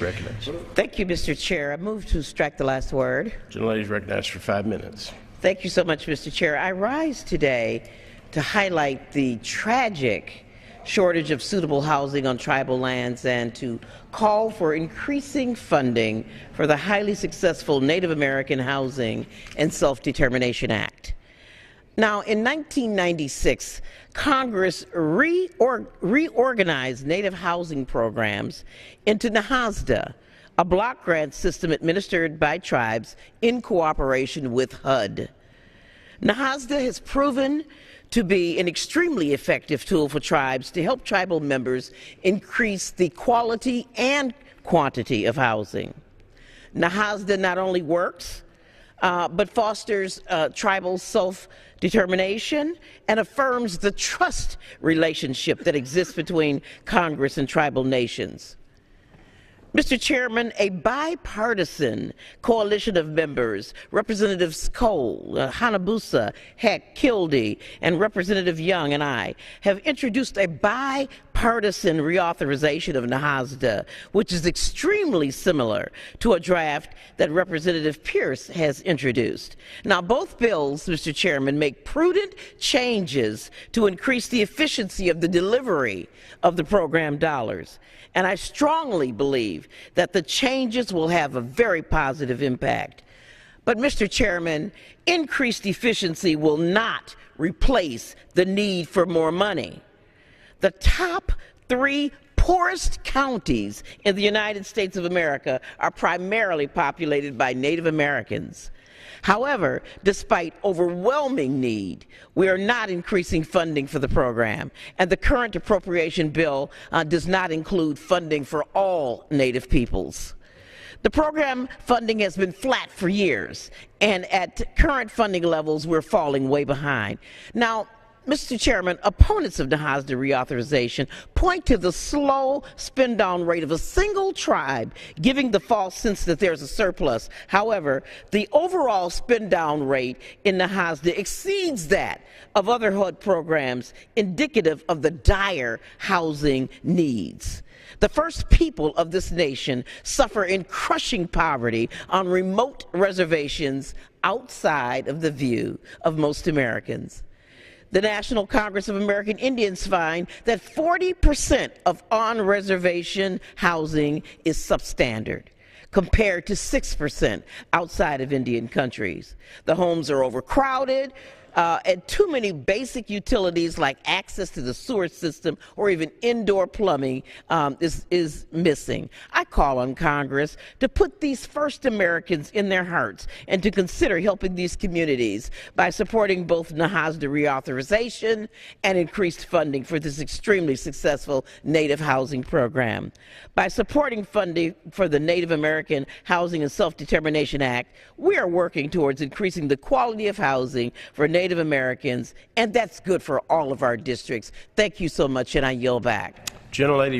Recognized. Thank you, Mr. Chair. I move to strike the last word. Gentlelady is recognized for 5 minutes. Thank you so much, Mr. Chair. I rise today to highlight the tragic shortage of suitable housing on tribal lands and to call for increasing funding for the highly successful Native American Housing and Self-Determination Act. Now, in 1996, Congress reorganized Native housing programs into NAHASDA, a block grant system administered by tribes in cooperation with HUD. NAHASDA has proven to be an extremely effective tool for tribes to help tribal members increase the quality and quantity of housing. NAHASDA not only works, but fosters tribal self-determination and affirms the trust relationship that exists between Congress and tribal nations. Mr. Chairman, a bipartisan coalition of members, Representatives Cole, Hanabusa, Heck, Kildee, and Representative Young and I, have introduced a bipartisan reauthorization of NAHASDA, which is extremely similar to a draft that Representative Pierce has introduced. Now, both bills, Mr. Chairman, make prudent changes to increase the efficiency of the delivery of the program dollars. And I strongly believe that the changes will have a very positive impact. But, Mr. Chairman, increased efficiency will not replace the need for more money. The top 3 poorest counties in the United States of America are primarily populated by Native Americans. However, despite overwhelming need, we are not increasing funding for the program, and the current appropriation bill does not include funding for all Native peoples. The program funding has been flat for years, and at current funding levels, we're falling way behind. Now, Mr. Chairman, opponents of NAHASDA reauthorization point to the slow spend-down rate of a single tribe, giving the false sense that there's a surplus. However, the overall spend-down rate in NAHASDA exceeds that of other HUD programs, indicative of the dire housing needs. The first people of this nation suffer in crushing poverty on remote reservations outside of the view of most Americans. The National Congress of American Indians find that 40% of on-reservation housing is substandard, compared to 6% outside of Indian countries. The homes are overcrowded, and too many basic utilities like access to the sewer system or even indoor plumbing is missing. I call on Congress to put these first Americans in their hearts and to consider helping these communities by supporting both NAHASDA reauthorization and increased funding for this extremely successful Native housing program. By supporting funding for the Native American Housing and Self-Determination Act, we are working towards increasing the quality of housing for Native Americans, and that's good for all of our districts. Thank you so much, and I yield back. Gentlelady